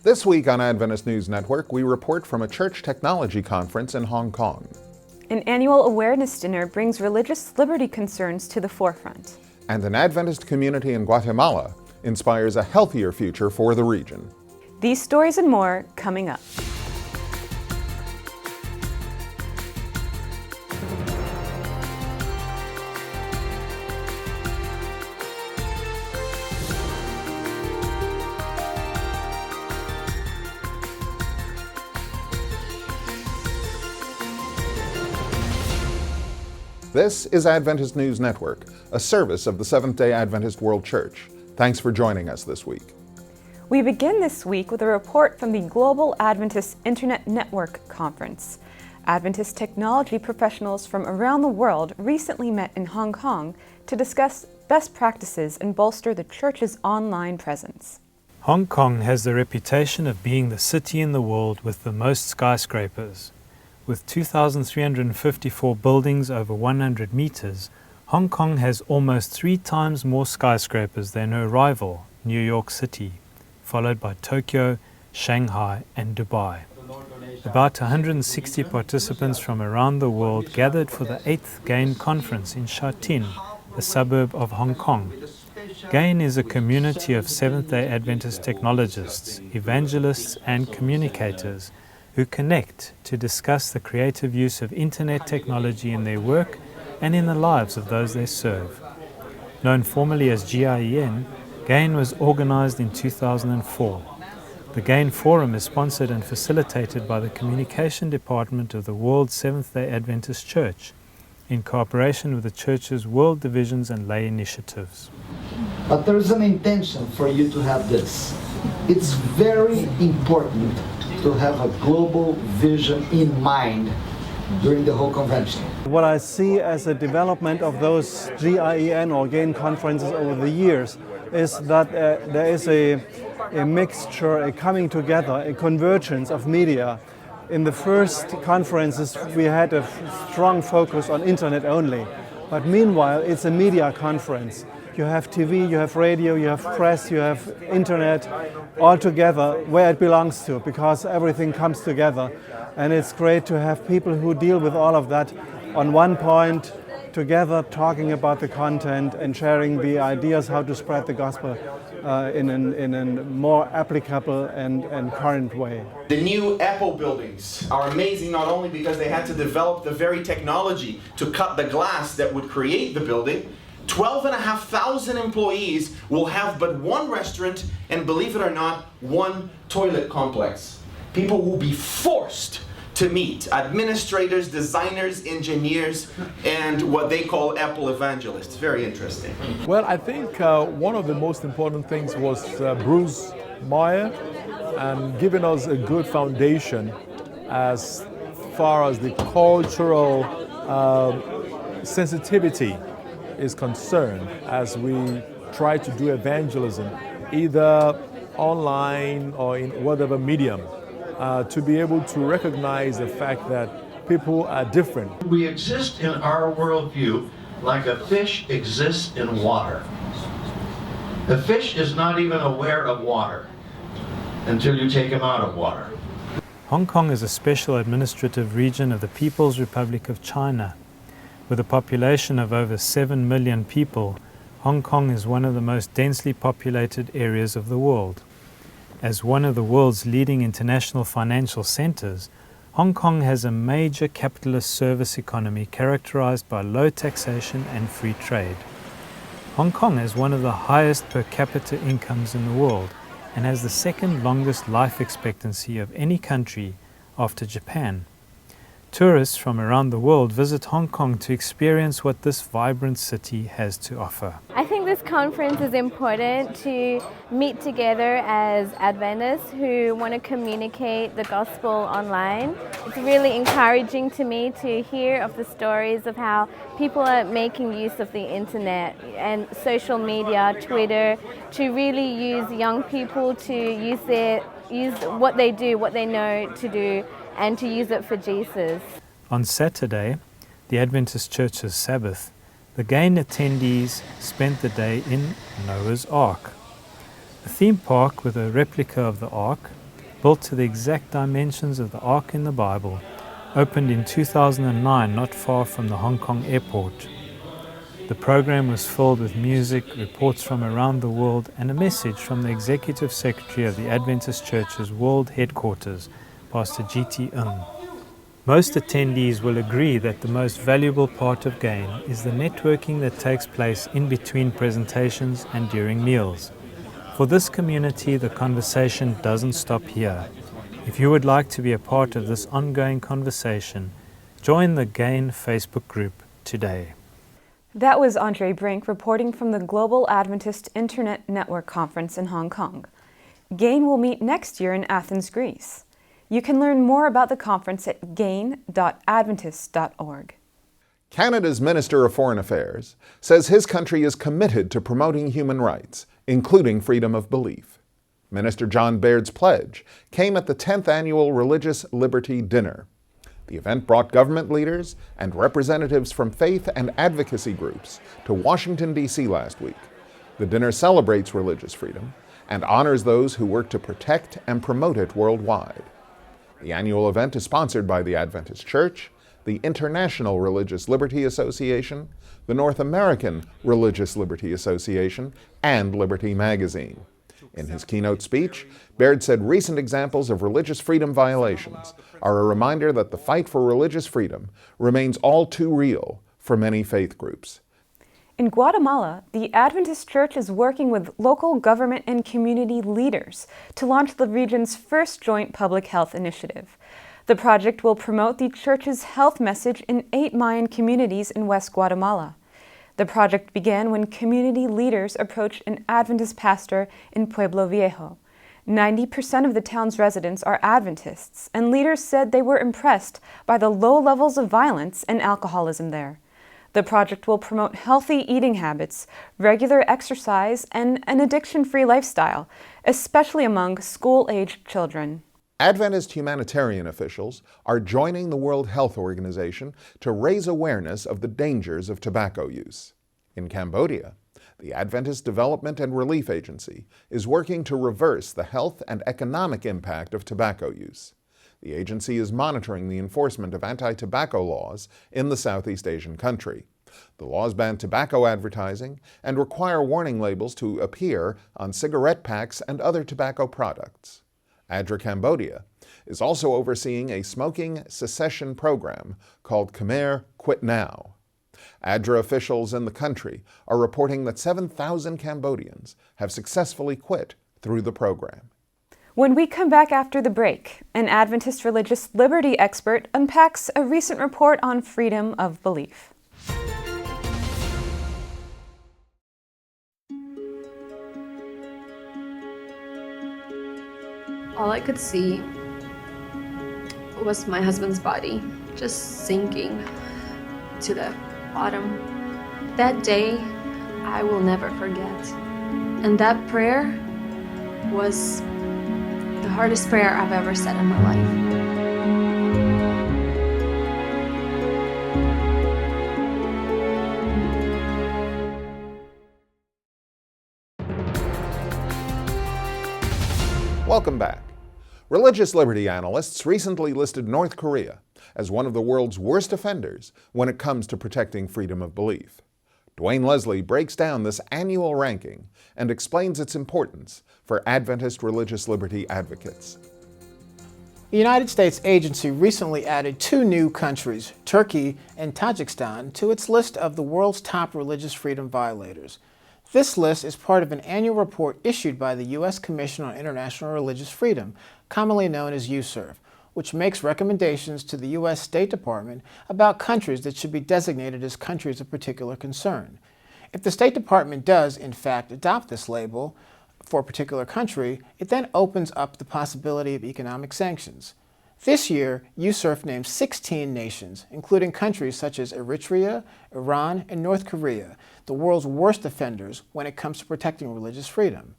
This week on Adventist News Network, we report from a church technology conference in Hong Kong. An annual awareness dinner brings religious liberty concerns to the forefront. And an Adventist community in Guatemala inspires a healthier future for the region. These stories and more coming up. This is Adventist News Network, a service of the Seventh-day Adventist World Church. Thanks for joining us this week. We begin this week with a report from the Global Adventist Internet Network Conference. Adventist technology professionals from around the world recently met in Hong Kong to discuss best practices and bolster the church's online presence. Hong Kong has the reputation of being the city in the world with the most skyscrapers. With 2,354 buildings over 100 meters, Hong Kong has almost 3 times more skyscrapers than her rival, New York City, followed by Tokyo, Shanghai, and Dubai. About 160 participants from around the world gathered for the 8th GAIN conference in Sha Tin, a suburb of Hong Kong. GAIN is a community of Seventh-day Adventist technologists, evangelists, and communicators who connect to discuss the creative use of internet technology in their work and in the lives of those they serve. Known formally as GIEN, GAIN was organized in 2004. The GAIN Forum is sponsored and facilitated by the Communication Department of the World Seventh-day Adventist Church, in cooperation with the Church's World Divisions and Lay Initiatives. But there is an intention for you to have this. It's very important to have a global vision in mind during the whole convention. What I see as a development of those GIEN or GAIN conferences over the years is that there is a mixture, a coming together, a convergence of media. In the first conferences we had a strong focus on internet only, but meanwhile it's a media conference. You have TV, you have radio, you have press, you have internet, all together where it belongs to, because everything comes together. And it's great to have people who deal with all of that on one point together, talking about the content and sharing the ideas how to spread the gospel in a more applicable and current way. The new Apple buildings are amazing not only because they had to develop the very technology to cut the glass that would create the building. 12,500 employees will have but one restaurant and, believe it or not, one toilet complex. People will be forced to meet administrators, designers, engineers, and what they call Apple evangelists. Very interesting. Well, I think one of the most important things was Bruce Meyer and giving us a good foundation as far as the cultural sensitivity is concerned as we try to do evangelism, either online or in whatever medium, to be able to recognize the fact that people are different. We exist in our worldview like a fish exists in water. The fish is not even aware of water until you take him out of water. Hong Kong is a special administrative region of the People's Republic of China. With a population of over 7 million people, Hong Kong is one of the most densely populated areas of the world. As one of the world's leading international financial centers, Hong Kong has a major capitalist service economy characterized by low taxation and free trade. Hong Kong has one of the highest per capita incomes in the world and has the second longest life expectancy of any country after Japan. Tourists from around the world visit Hong Kong to experience what this vibrant city has to offer. I think this conference is important to meet together as Adventists who want to communicate the gospel online. It's really encouraging to me to hear of the stories of how people are making use of the internet and social media, Twitter, to really use young people to use what they do, what they know to do, and to use it for Jesus. On Saturday, the Adventist Church's Sabbath, the GAIN attendees spent the day in Noah's Ark. A theme park with a replica of the Ark, built to the exact dimensions of the Ark in the Bible, opened in 2009 not far from the Hong Kong airport. The program was filled with music, reports from around the world, and a message from the Executive Secretary of the Adventist Church's World Headquarters, Pastor G.T. Ng. Most attendees will agree that the most valuable part of GAIN is the networking that takes place in between presentations and during meals. For this community, the conversation doesn't stop here. If you would like to be a part of this ongoing conversation, join the GAIN Facebook group today. That was Andre Brink reporting from the Global Adventist Internet Network Conference in Hong Kong. GAIN will meet next year in Athens, Greece. You can learn more about the conference at gain.adventist.org. Canada's Minister of Foreign Affairs says his country is committed to promoting human rights, including freedom of belief. Minister John Baird's pledge came at the 10th Annual Religious Liberty Dinner. The event brought government leaders and representatives from faith and advocacy groups to Washington, D.C. last week. The dinner celebrates religious freedom and honors those who work to protect and promote it worldwide. The annual event is sponsored by the Adventist Church, the International Religious Liberty Association, the North American Religious Liberty Association, and Liberty Magazine. In his keynote speech, Baird said recent examples of religious freedom violations are a reminder that the fight for religious freedom remains all too real for many faith groups. In Guatemala, the Adventist Church is working with local government and community leaders to launch the region's first joint public health initiative. The project will promote the church's health message in 8 Mayan communities in West Guatemala. The project began when community leaders approached an Adventist pastor in Pueblo Viejo. 90% of the town's residents are Adventists, and leaders said they were impressed by the low levels of violence and alcoholism there. The project will promote healthy eating habits, regular exercise, and an addiction-free lifestyle, especially among school-aged children. Adventist humanitarian officials are joining the World Health Organization to raise awareness of the dangers of tobacco use. In Cambodia, the Adventist Development and Relief Agency is working to reverse the health and economic impact of tobacco use. The agency is monitoring the enforcement of anti-tobacco laws in the Southeast Asian country. The laws ban tobacco advertising and require warning labels to appear on cigarette packs and other tobacco products. ADRA Cambodia is also overseeing a smoking cessation program called Khmer Quit Now. ADRA officials in the country are reporting that 7,000 Cambodians have successfully quit through the program. When we come back after the break, an Adventist religious liberty expert unpacks a recent report on freedom of belief. All I could see was my husband's body just sinking to the bottom. That day, I will never forget. And that prayer was the hardest prayer I've ever said in my life. Welcome back. Religious liberty analysts recently listed North Korea as one of the world's worst offenders when it comes to protecting freedom of belief. Dwayne Leslie breaks down this annual ranking and explains its importance for Adventist religious liberty advocates. The United States agency recently added 2 new countries, Turkey and Tajikistan, to its list of the world's top religious freedom violators. This list is part of an annual report issued by the U.S. Commission on International Religious Freedom, commonly known as USCIRF, which makes recommendations to the U.S. State Department about countries that should be designated as countries of particular concern. If the State Department does, in fact, adopt this label for a particular country, it then opens up the possibility of economic sanctions. This year, USCIRF named 16 nations, including countries such as Eritrea, Iran, and North Korea, the world's worst offenders when it comes to protecting religious freedom.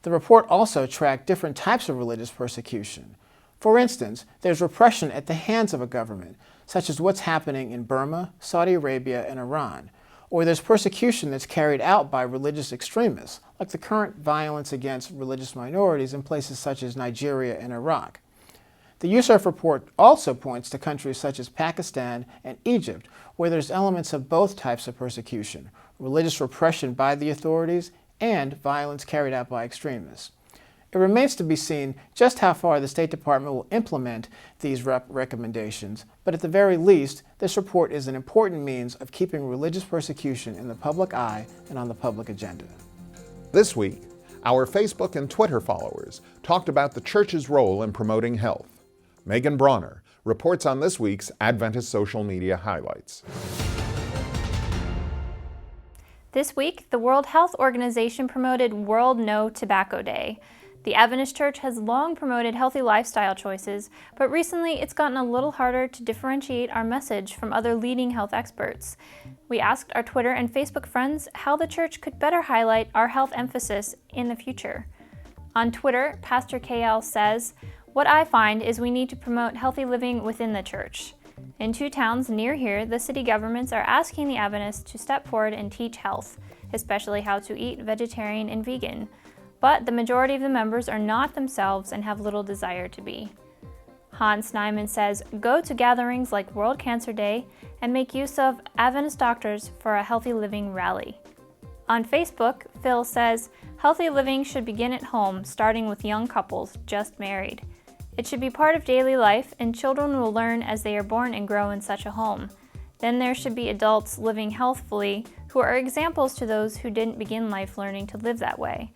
The report also tracked different types of religious persecution. For instance, there's repression at the hands of a government, such as what's happening in Burma, Saudi Arabia, and Iran. Or there's persecution that's carried out by religious extremists, like like the current violence against religious minorities in places such as Nigeria and Iraq. The USARF report also points to countries such as Pakistan and Egypt, where there's elements of both types of persecution, religious repression by the authorities and violence carried out by extremists. It remains to be seen just how far the State Department will implement these recommendations, but at the very least, this report is an important means of keeping religious persecution in the public eye and on the public agenda. This week, our Facebook and Twitter followers talked about the church's role in promoting health. Megan Bronner reports on this week's Adventist social media highlights. This week, the World Health Organization promoted World No Tobacco Day. The Adventist Church has long promoted healthy lifestyle choices, but recently it's gotten a little harder to differentiate our message from other leading health experts. We asked our Twitter and Facebook friends how the church could better highlight our health emphasis in the future. On Twitter, Pastor KL says, "What I find is we need to promote healthy living within the church. In 2 towns near here, the city governments are asking the Adventists to step forward and teach health, especially how to eat vegetarian and vegan. But the majority of the members are not themselves and have little desire to be." Hans Snyman says, "Go to gatherings like World Cancer Day and make use of Adventist doctors for a healthy living rally." On Facebook, Phil says, "Healthy living should begin at home, starting with young couples just married. It should be part of daily life, and children will learn as they are born and grow in such a home. Then there should be adults living healthfully who are examples to those who didn't begin life learning to live that way.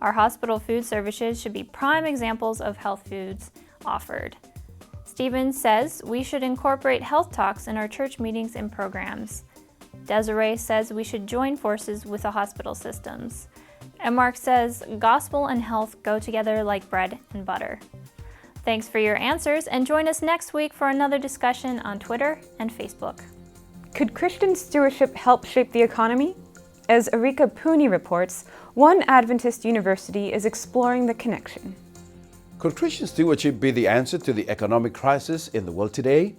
Our hospital food services should be prime examples of health foods offered." Stevens says we should incorporate health talks in our church meetings and programs. Desiree says we should join forces with the hospital systems. And Mark says gospel and health go together like bread and butter. Thanks for your answers, and join us next week for another discussion on Twitter and Facebook. Could Christian stewardship help shape the economy? As Erika Pooney reports, one Adventist university is exploring the connection. Could Christian stewardship be the answer to the economic crisis in the world today?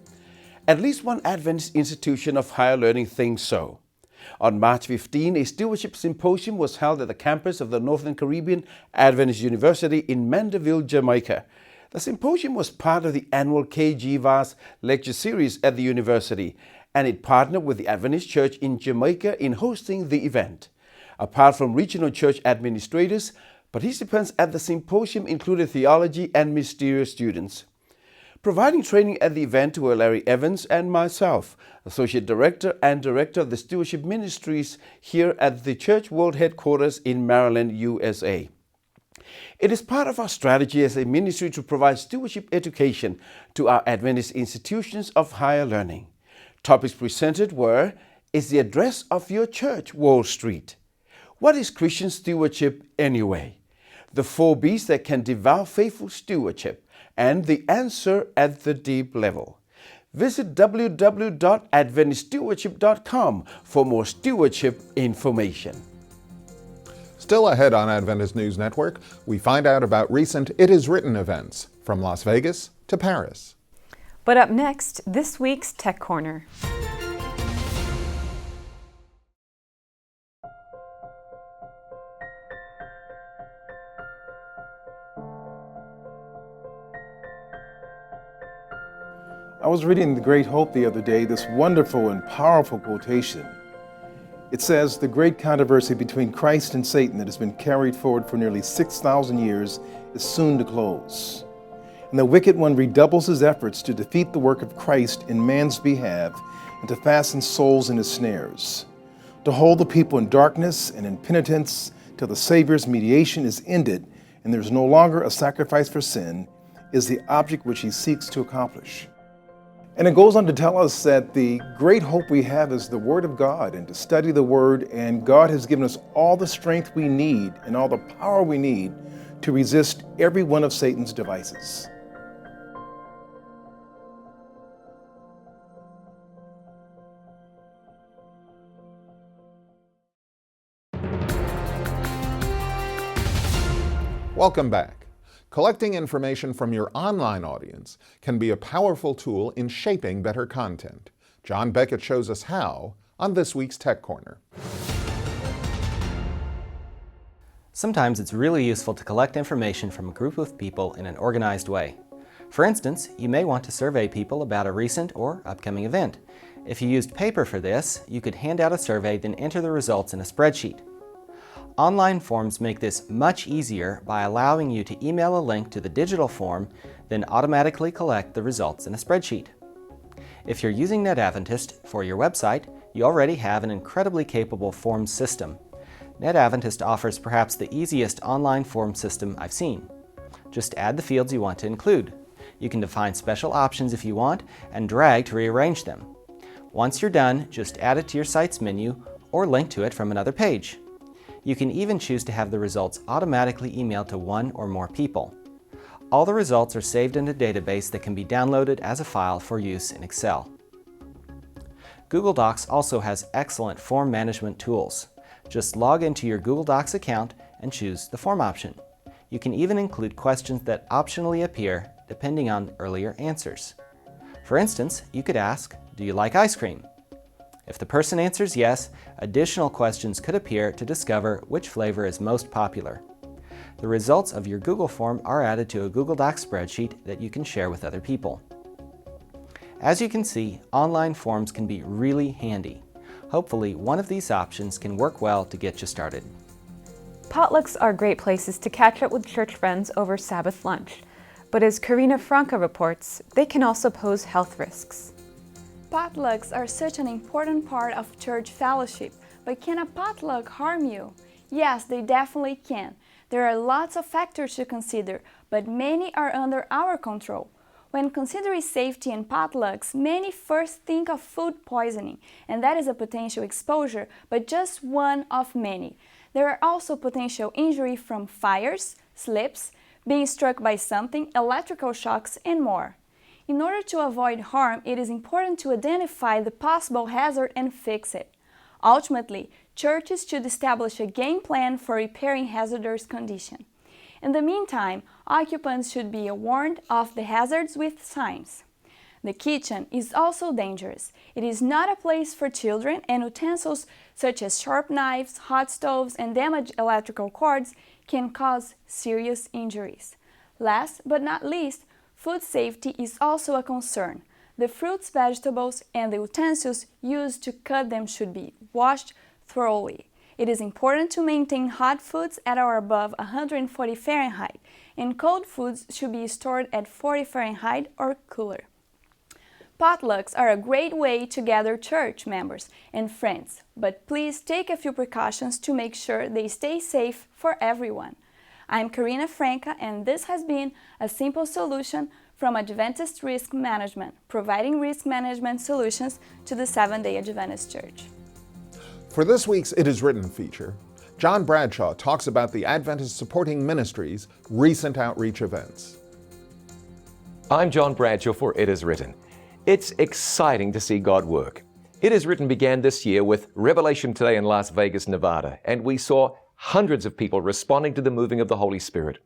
At least one Adventist institution of higher learning thinks so. On March 15, a stewardship symposium was held at the campus of the Northern Caribbean Adventist University in Mandeville, Jamaica. The symposium was part of the annual KG Vaz lecture series at the university, and it partnered with the Adventist Church in Jamaica in hosting the event. Apart from regional church administrators, participants at the symposium included theology and mysterious students. Providing training at the event were Larry Evans and myself, Associate Director and Director of the Stewardship Ministries here at the Church World Headquarters in Maryland, USA. It is part of our strategy as a ministry to provide stewardship education to our Adventist institutions of higher learning. Topics presented were, "Is the address of your church Wall Street? What is Christian stewardship anyway? The 4 B's that can devour faithful stewardship, and the answer at the deep level." Visit www.adventiststewardship.com for more stewardship information. Still ahead on Adventist News Network, we find out about recent It Is Written events from Las Vegas to Paris. But up next, this week's Tech Corner. I was reading The Great Hope the other day, this wonderful and powerful quotation. It says, "The great controversy between Christ and Satan that has been carried forward for nearly 6,000 years is soon to close. And the wicked one redoubles his efforts to defeat the work of Christ in man's behalf and to fasten souls in his snares. To hold the people in darkness and in penitence till the Savior's mediation is ended and there is no longer a sacrifice for sin is the object which he seeks to accomplish." And it goes on to tell us that the great hope we have is the Word of God and to study the Word, and God has given us all the strength we need and all the power we need to resist every one of Satan's devices. Welcome back. Collecting information from your online audience can be a powerful tool in shaping better content. John Beckett shows us how on this week's Tech Corner. Sometimes it's really useful to collect information from a group of people in an organized way. For instance, you may want to survey people about a recent or upcoming event. If you used paper for this, you could hand out a survey, then enter the results in a spreadsheet. Online forms make this much easier by allowing you to email a link to the digital form, then automatically collect the results in a spreadsheet. If you're using NetAdventist for your website, you already have an incredibly capable form system. NetAdventist offers perhaps the easiest online form system I've seen. Just add the fields you want to include. You can define special options if you want and drag to rearrange them. Once you're done, just add it to your site's menu or link to it from another page. You can even choose to have the results automatically emailed to one or more people. All the results are saved in a database that can be downloaded as a file for use in Excel. Google Docs also has excellent form management tools. Just log into your Google Docs account and choose the form option. You can even include questions that optionally appear depending on earlier answers. For instance, you could ask, "Do you like ice cream?" If the person answers yes, additional questions could appear to discover which flavor is most popular. The results of your Google form are added to a Google Docs spreadsheet that you can share with other people. As you can see, online forms can be really handy. Hopefully, one of these options can work well to get you started. Potlucks are great places to catch up with church friends over Sabbath lunch. But as Karina Franca reports, they can also pose health risks. Potlucks are such an important part of church fellowship, but can a potluck harm you? Yes, they definitely can. There are lots of factors to consider, but many are under our control. When considering safety in potlucks, many first think of food poisoning, and that is a potential exposure, but just one of many. There are also potential injury from fires, slips, being struck by something, electrical shocks, and more. In order to avoid harm, it is important to identify the possible hazard and fix it. Ultimately, churches should establish a game plan for repairing hazardous condition. In the meantime, occupants should be warned of the hazards with signs. The kitchen is also dangerous. It is not a place for children, and utensils such as sharp knives, hot stoves, and damaged electrical cords can cause serious injuries. Last but not least, food safety is also a concern. The fruits, vegetables, and the utensils used to cut them should be washed thoroughly. It is important to maintain hot foods at or above 140 Fahrenheit, and cold foods should be stored at 40 Fahrenheit or cooler. Potlucks are a great way to gather church members and friends, but please take a few precautions to make sure they stay safe for everyone. I'm Karina Franca, and this has been a simple solution from Adventist Risk Management, providing risk management solutions to the Seventh-day Adventist Church. For this week's It Is Written feature, John Bradshaw talks about the Adventist Supporting Ministries' recent outreach events. I'm John Bradshaw for It Is Written. It's exciting to see God work. It Is Written began this year with Revelation Today in Las Vegas, Nevada, and we saw hundreds of people responding to the moving of the Holy Spirit.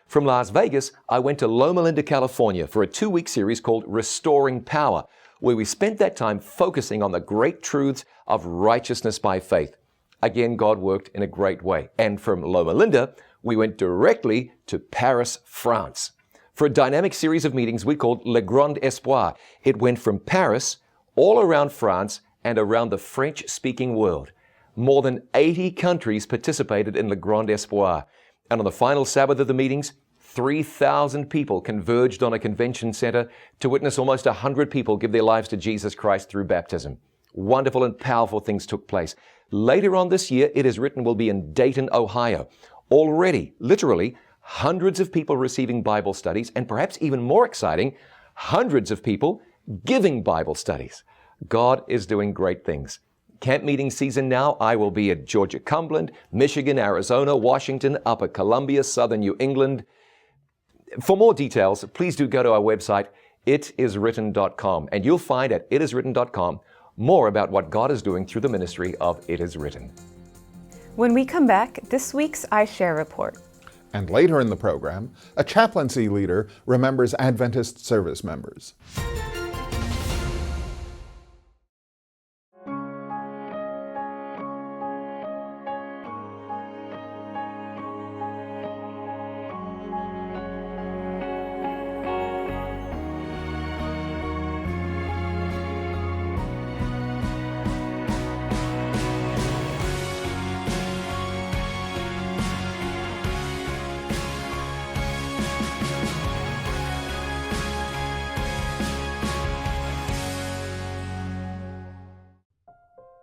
From Las Vegas, I went to Loma Linda, California for a 2-week series called Restoring Power, where we spent that time focusing on the great truths of righteousness by faith. Again, God worked in a great way. And from Loma Linda, we went directly to Paris, France, for a dynamic series of meetings we called Le Grand Espoir. It went from Paris all around France and around the French-speaking world. More than 80 countries participated in Le Grand Espoir. And on the final Sabbath of the meetings, 3,000 people converged on a convention center to witness almost 100 people give their lives to Jesus Christ through baptism. Wonderful and powerful things took place. Later on this year, It Is Written will be in Dayton, Ohio. Already, literally, hundreds of people receiving Bible studies, and perhaps even more exciting, hundreds of people giving Bible studies. God is doing great things. Camp meeting season now, I will be at Georgia Cumberland, Michigan, Arizona, Washington, Upper Columbia, Southern New England. For more details, please do go to our website, itiswritten.com, and you'll find at itiswritten.com more about what God is doing through the ministry of It Is Written. When we come back, this week's iShare Report. And later in the program, a chaplaincy leader remembers Adventist service members.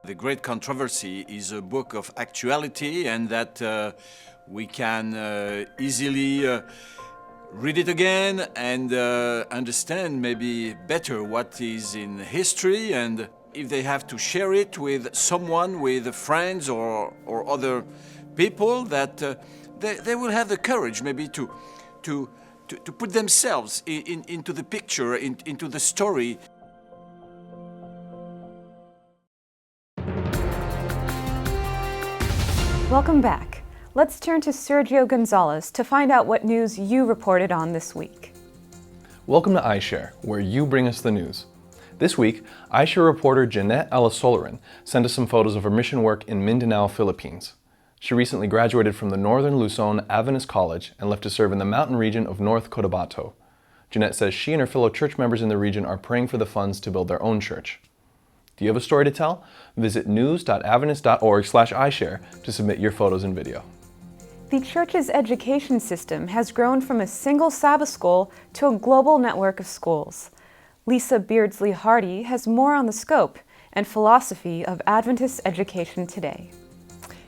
The Great Controversy is a book of actuality, and that we can easily read it again and understand maybe better what is in history, and if they have to share it with someone, with friends or other people, that they will have the courage maybe to put themselves into the picture, into the story. Welcome back. Let's turn to Sergio Gonzalez to find out what news you reported on this week. Welcome to iShare, where you bring us the news. This week, iShare reporter Jeanette Alasolarin sent us some photos of her mission work in Mindanao, Philippines. She recently graduated from the Northern Luzon Adventist College and left to serve in the mountain region of North Cotabato. Jeanette says she and her fellow church members in the region are praying for the funds to build their own church. Do you have a story to tell? Visit news.adventist.org/iShare to submit your photos and video. The church's education system has grown from a single Sabbath school to a global network of schools. Lisa Beardsley Hardy has more on the scope and philosophy of Adventist education today.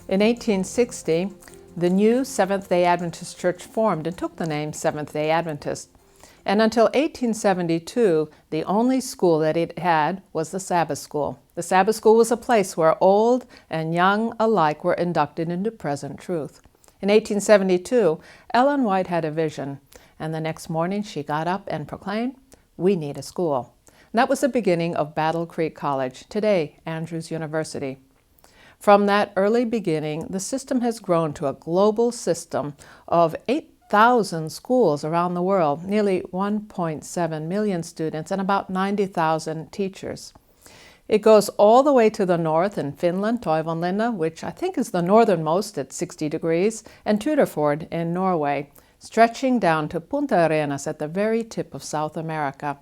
In 1860, the new Seventh-day Adventist Church formed and took the name Seventh-day Adventist. And until 1872, the only school that it had was the Sabbath School. The Sabbath School was a place where old and young alike were inducted into present truth. In 1872, Ellen White had a vision, and the next morning she got up and proclaimed, "We need a school." And that was the beginning of Battle Creek College, today Andrews University. From that early beginning, the system has grown to a global system of 8,000 schools around the world, nearly 1.7 million students, and about 90,000 teachers. It goes all the way to the north in Finland, Toivonlinna, which I think is the northernmost at 60 degrees, and Tudorford in Norway, stretching down to Punta Arenas at the very tip of South America.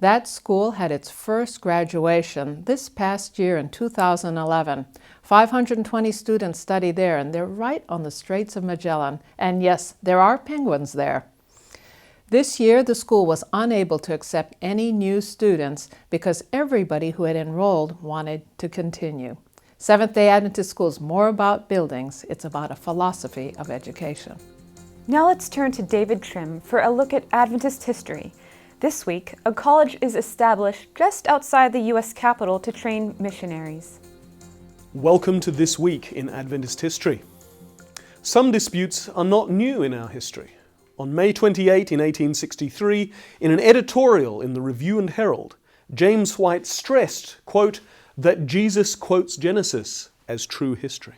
That school had its first graduation this past year in 2011. 520 students study there, and they're right on the Straits of Magellan. And yes, there are penguins there. This year, the school was unable to accept any new students because everybody who had enrolled wanted to continue. Seventh-day Adventist School is more about buildings. It's about a philosophy of education. Now let's turn to David Trim for a look at Adventist history. This week, a college is established just outside the U.S. Capitol to train missionaries. Welcome to This Week in Adventist History. Some disputes are not new in our history. On May 28 in 1863, in an editorial in the Review and Herald, James White stressed, quote, that Jesus quotes Genesis as true history.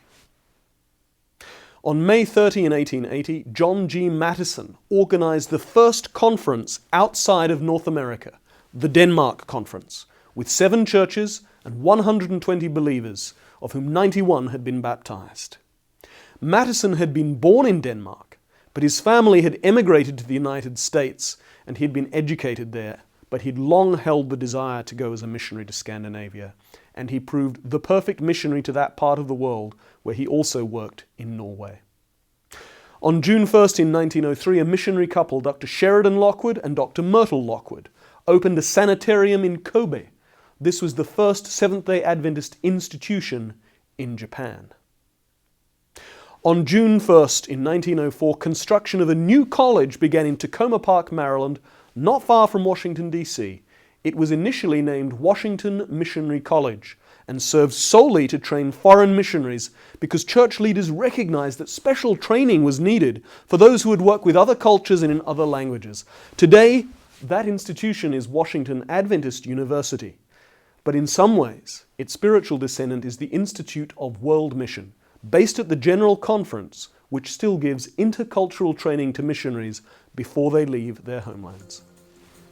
On May 30 in 1880, John G. Mattison organized the first conference outside of North America, the Denmark Conference, with 7 churches and 120 believers, of whom 91 had been baptized. Mattison had been born in Denmark, but his family had emigrated to the United States, and he had been educated there, but he'd long held the desire to go as a missionary to Scandinavia, and he proved the perfect missionary to that part of the world, where he also worked in Norway. On June 1st in 1903, a missionary couple, Dr. Sheridan Lockwood and Dr. Myrtle Lockwood, opened a sanitarium in Kobe. This was the first Seventh-day Adventist institution in Japan. On June 1st in 1904, construction of a new college began in Tacoma Park, Maryland, not far from Washington, D.C. It was initially named Washington Missionary College and served solely to train foreign missionaries because church leaders recognized that special training was needed for those who would work with other cultures and in other languages. Today, that institution is Washington Adventist University. But in some ways, its spiritual descendant is the Institute of World Mission, based at the General Conference, which still gives intercultural training to missionaries before they leave their homelands.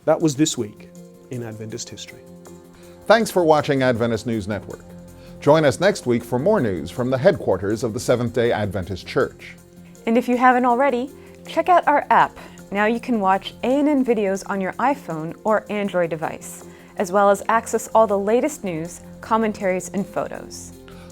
That was This Week in Adventist History. Thanks for watching Adventist News Network. Join us next week for more news from the headquarters of the Seventh-day Adventist Church. And if you haven't already, check out our app. Now you can watch ANN videos on your iPhone or Android device, as well as access all the latest news, commentaries, and photos.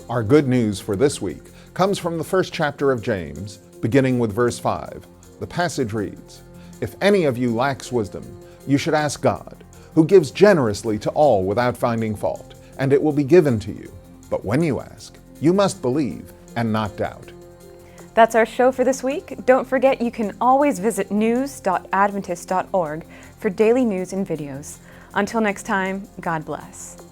Our good news for this week comes from the first chapter of James, beginning with verse 5. The passage reads, "If any of you lacks wisdom, you should ask God, who gives generously to all without finding fault, and it will be given to you. But when you ask, you must believe and not doubt. That's our show for this week. Don't forget you can always visit news.adventist.org for daily news and videos. Until next time, God bless.